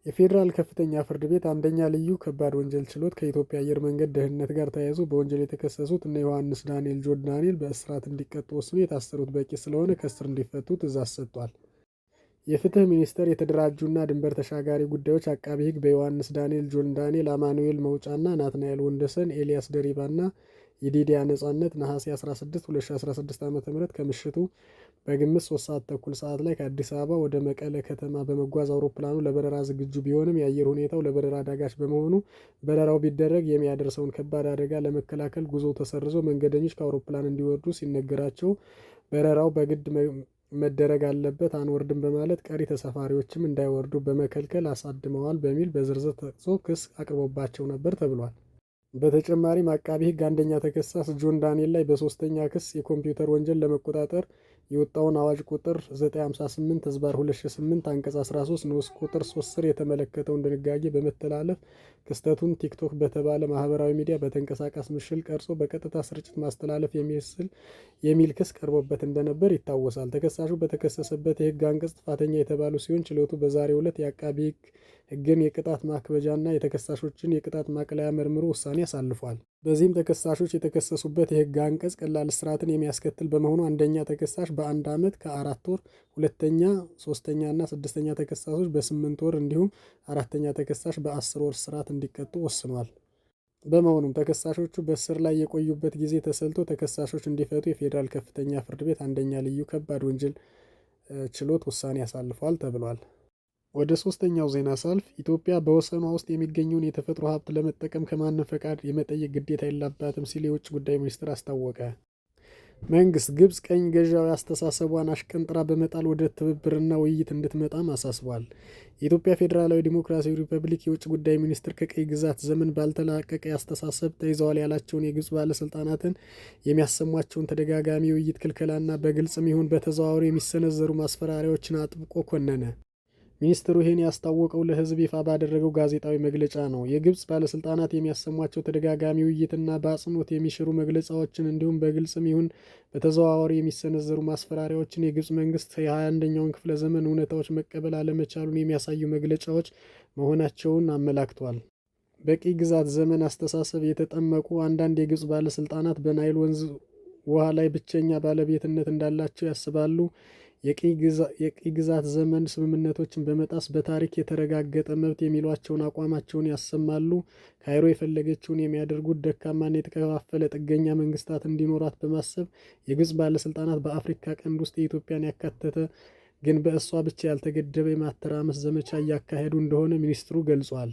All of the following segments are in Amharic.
የፌዴራል ከፍተኛ ፍርድ ቤት አንደኛ ልዩ ከባድ ወንጀል ችሎት ከኢትዮጵያ አየር መንገድ ደህንነት ጋር ተያይዞ በወንጀል የተከሰሱት እነ ዮሐንስ ዳንኤል ጆን ዳንኤል በእስራት እንዲቀጡ ወስኖ የታሰሩት በቂ ስለሆነ ከእስር እንዲፈቱ ትዕዛዝ ሰጥቷል። የፍትህ ሚኒስቴር የተደራጁና ድንበር ተሻጋሪ ጉዳዮች አቃቢ ሕግ በዮሐንስ ዳንኤል ጆን ዳንኤል፣ አማኑኤል መውጫና ናትናኤል ወንደሰን፣ ኤልያስ ደሪባና የዲዲያ ነጻነት ነሐሴ 16 2016 ዓ.ም ከምሽቱ በግምት 3:30 ሰዓት ላይ ከአዲስ አበባ ወደ መቀለ ከተማ በመጓዝ አውሮፕላኑ ለበረራ ዝግጁ ቢሆንም የአየር ሁኔታው ለበረራ አዳጋች በመሆኑ በረራው ቢደረግ የሚያደርሰውን ከባድ አደጋ ለመከላከል ጉዞው ተሰርዞ መንገደኞች ከአውሮፕላን እንዲወርዱ ሲነገራቸው በረራው በግድ መደረግ አለበት አንወርድም በማለት ቀሪ ተሳፋሪዎችም እንዳይወርዱ በመከልከል አሳድመዋል በሚል በዝርዝር ተጠቅሶ ክስ አቅርቦባቸው ነበር ተብሏል። በተጨማሪም አቃቢ ሕግ አንደኛ ተከሳሽ ጆን ዳንኤል ላይ በሶስተኛ ክስ የኮምፒውተር ወንጀል ለመቆጣጠር የወጣውን አዋጅ ቁጥር 958/2008 አንቀጽ 13 ንዑስ ቁጥር 3 ስር የተመለከተውን ድንጋጌ በመተላለፍ ክስተቱን ቲክቶክ በተባለ ማህበራዊ ሚዲያ በተንቀሳቃሽ ምስል ቀርጾ በቀጥታ ስርጭት ማስተላለፍ የሚል ክስ ቀርቦበት እንደነበር ይታወሳል። ተከሳሹ በተከሰሰበት የህግ አንቀጽ ጥፋተኛ የተባሉ ሲሆን ችሎቱ በዛሬው ዕለት የአቃቢ ሕግን የቅጣት ማክበጃና የተከሳሾችን የቅጣት ማቅለያ መርምሮ ውሳኔ አሳልፏል። በዚህም ተከሳሾች የተከሰሱበት የህግ አንቀጽ ቀላል እስራትን የሚያስከትል በመሆኑ አንደኛ ተከሳሽ በ1 ዓመት ከ4 ወር፣ ሁለተኛ፣ ሶስተኛ እና ስድስተኛ ተከሳሾች በ8 ወር እንዲሁም አራተኛ ተከሳሽ በ10 ወር እስራት እንዲቀጡ ወስኗል። በመሆኑም ተከሳሾቹ በእስር ላይ የቆዩበት ጊዜ ተሰልቶ ተከሳሾች እንዲፈቱ የፌዴራል ከፍተኛ ፍርድ ቤት አንደኛ ልዩ ከባድ ወንጀል ችሎት ውሳኔ አሳልፏል ተብሏል። ወደ ሶስተኛው ዜና ሳልፍ ኢትዮጵያ በወሰኗ ውስጥ የሚገኘውን የተፈጥሮ ሀብት ለመጠቀም ከማንም ፈቃድ የመጠየቅ ግዴታ የለባትም ሲል የውጭ ጉዳይ ሚኒስትር አስታወቀ። መንግስት ግብጽ ቀኝ ገዢያዊ አስተሳሰቧን አሽቀንጥራ በመጣል ወደ ትብብርና ውይይት እንድትመጣም አሳስቧል። የኢትዮጵያ ፌዴራላዊ ዲሞክራሲያዊ ሪፐብሊክ የውጭ ጉዳይ ሚኒስትር ከቀይ ግዛት ዘመን ባልተላቀቀ አስተሳሰብ ተይዘዋል ያላቸውን የግብጽ ባለስልጣናትን የሚያሰሟቸውን ተደጋጋሚ የውይይት ክልከላና በግልጽም ይሁን በተዘዋዋሪ የሚሰነዘሩ ማስፈራሪያዎችን አጥብቆ ኮነነ። ሚኒስትሩ ይህን ያስታወቀው ለህዝብ ይፋ ባደረገው ጋዜጣዊ መግለጫ ነው። የግብጽ ባለስልጣናት የሚያሰሟቸው ተደጋጋሚ ውይይትና በአጽንኦት የሚሽሩ መግለጫዎችን እንዲሁም በግልጽም ይሁን በተዘዋዋሪ የሚሰነዘሩ ማስፈራሪያዎችን የግብጽ መንግስት የ21ኛውን ክፍለ ዘመን እውነታዎች መቀበል አለመቻሉን የሚያሳዩ መግለጫዎች መሆናቸውን አመላክቷል። በቀይ ግዛት ዘመን አስተሳሰብ የተጠመቁ አንዳንድ የግብጽ ባለስልጣናት በናይል ወንዝ ውሃ ላይ ብቸኛ ባለቤትነት እንዳላቸው ያስባሉ። የቀይ ግዛት ዘመን ስምምነቶችን በመጣስ በታሪክ የተረጋገጠ መብት የሚሏቸውን አቋማቸውን ያሰማሉ። ካይሮ የፈለገችውን የሚያደርጉት ደካማና የተከፋፈለ ጥገኛ መንግስታት እንዲኖራት በማሰብ የግብጽ ባለስልጣናት በአፍሪካ ቀንድ ውስጥ የኢትዮጵያን ያካተተ ግን በእሷ ብቻ ያልተገደበ የማተራመስ ዘመቻ እያካሄዱ እንደሆነ ሚኒስትሩ ገልጿል።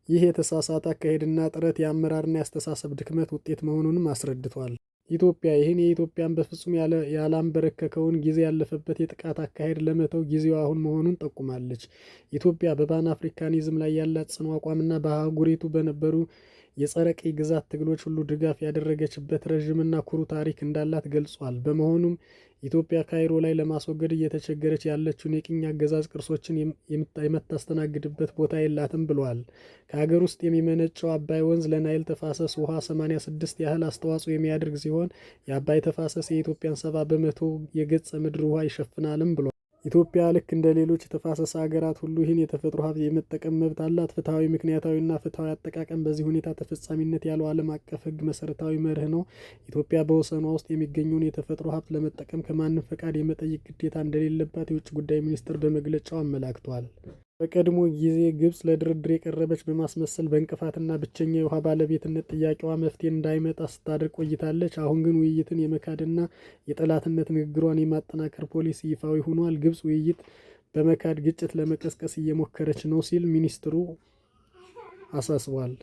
ይህ የተሳሳተ አካሄድና ጥረት የአመራርና የአስተሳሰብ ድክመት ውጤት መሆኑንም አስረድቷል። ኢትዮጵያ ይህን የኢትዮጵያን በፍጹም ያላንበረከከውን ጊዜ ያለፈበት የጥቃት አካሄድ ለመተው ጊዜው አሁን መሆኑን ጠቁማለች። ኢትዮጵያ በፓን አፍሪካኒዝም ላይ ያላት ጽኑ አቋምና በአህጉሪቱ በነበሩ የጸረ ቀይ ግዛት ትግሎች ሁሉ ድጋፍ ያደረገችበት ረዥምና ኩሩ ታሪክ እንዳላት ገልጿል። በመሆኑም ኢትዮጵያ ካይሮ ላይ ለማስወገድ እየተቸገረች ያለችውን የቅኝ አገዛዝ ቅርሶችን የምታስተናግድበት ቦታ የላትም ብሏል። ከሀገር ውስጥ የሚመነጨው አባይ ወንዝ ለናይል ተፋሰስ ውሃ 86 ያህል አስተዋጽኦ የሚያደርግ ሲሆን የአባይ ተፋሰስ የኢትዮጵያን 70% የገጸ ምድር ውሃ ይሸፍናልም ብሏል። ኢትዮጵያ ልክ እንደ ሌሎች የተፋሰስ ሀገራት ሁሉ ይህን የተፈጥሮ ሀብት የመጠቀም መብት አላት። ፍትሐዊ፣ ምክንያታዊና ፍትሐዊ አጠቃቀም በዚህ ሁኔታ ተፈጻሚነት ያለው ዓለም አቀፍ ሕግ መሰረታዊ መርህ ነው። ኢትዮጵያ በወሰኗ ውስጥ የሚገኘውን የተፈጥሮ ሀብት ለመጠቀም ከማንም ፈቃድ የመጠየቅ ግዴታ እንደሌለባት የውጭ ጉዳይ ሚኒስቴር በመግለጫው አመላክቷል። በቀድሞ ጊዜ ግብጽ ለድርድር የቀረበች በማስመሰል በእንቅፋትና ብቸኛ የውሃ ባለቤትነት ጥያቄዋ መፍትሄ እንዳይመጣ ስታደርግ ቆይታለች። አሁን ግን ውይይትን የመካድና የጠላትነት ንግግሯን የማጠናከር ፖሊሲ ይፋዊ ሆኗል። ግብጽ ውይይት በመካድ ግጭት ለመቀስቀስ እየሞከረች ነው ሲል ሚኒስትሩ አሳስቧል።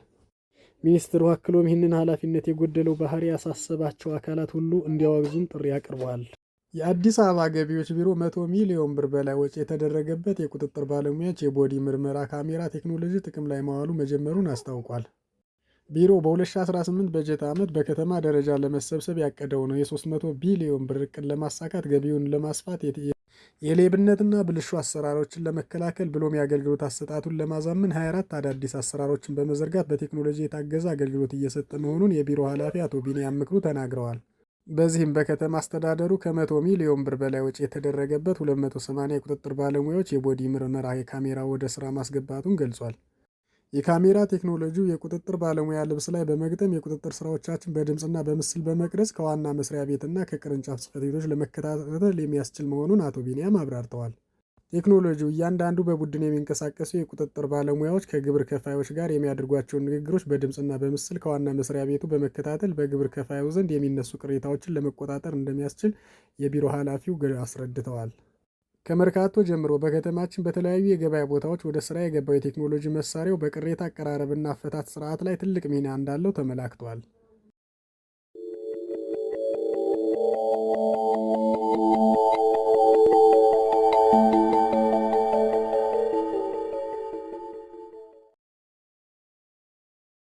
ሚኒስትሩ አክሎም ይህንን ኃላፊነት የጎደለው ባህሪ ያሳሰባቸው አካላት ሁሉ እንዲያወግዙም ጥሪ አቅርበዋል። የአዲስ አበባ ገቢዎች ቢሮ 100 ሚሊዮን ብር በላይ ወጪ የተደረገበት የቁጥጥር ባለሙያዎች የቦዲ ምርመራ ካሜራ ቴክኖሎጂ ጥቅም ላይ መዋሉ መጀመሩን አስታውቋል። ቢሮው በ2018 በጀት ዓመት በከተማ ደረጃ ለመሰብሰብ ያቀደው ነው የ300 ቢሊዮን ብር እቅድ ለማሳካት ገቢውን ለማስፋት የሌብነትና ብልሹ አሰራሮችን ለመከላከል ብሎም የአገልግሎት አሰጣጡን ለማዛመን 24 አዳዲስ አሰራሮችን በመዘርጋት በቴክኖሎጂ የታገዘ አገልግሎት እየሰጠ መሆኑን የቢሮ ኃላፊ አቶ ቢንያም ምክሩ ተናግረዋል። በዚህም በከተማ አስተዳደሩ ከ100 ሚሊዮን ብር በላይ ወጪ የተደረገበት 280 የቁጥጥር ባለሙያዎች የቦዲ ምርመራ የካሜራ ወደ ስራ ማስገባቱን ገልጿል። የካሜራ ቴክኖሎጂው የቁጥጥር ባለሙያ ልብስ ላይ በመግጠም የቁጥጥር ስራዎቻችን በድምፅና በምስል በመቅረጽ ከዋና መስሪያ ቤትና ከቅርንጫፍ ጽሕፈት ቤቶች ለመከታተል የሚያስችል መሆኑን አቶ ቢንያም አብራርተዋል። ቴክኖሎጂው እያንዳንዱ በቡድን የሚንቀሳቀሱ የቁጥጥር ባለሙያዎች ከግብር ከፋዮች ጋር የሚያደርጓቸውን ንግግሮች በድምፅና በምስል ከዋና መስሪያ ቤቱ በመከታተል በግብር ከፋዩ ዘንድ የሚነሱ ቅሬታዎችን ለመቆጣጠር እንደሚያስችል የቢሮ ኃላፊው አስረድተዋል። ከመርካቶ ጀምሮ በከተማችን በተለያዩ የገበያ ቦታዎች ወደ ስራ የገባው የቴክኖሎጂ መሳሪያው በቅሬታ አቀራረብና አፈታት ስርዓት ላይ ትልቅ ሚና እንዳለው ተመላክቷል።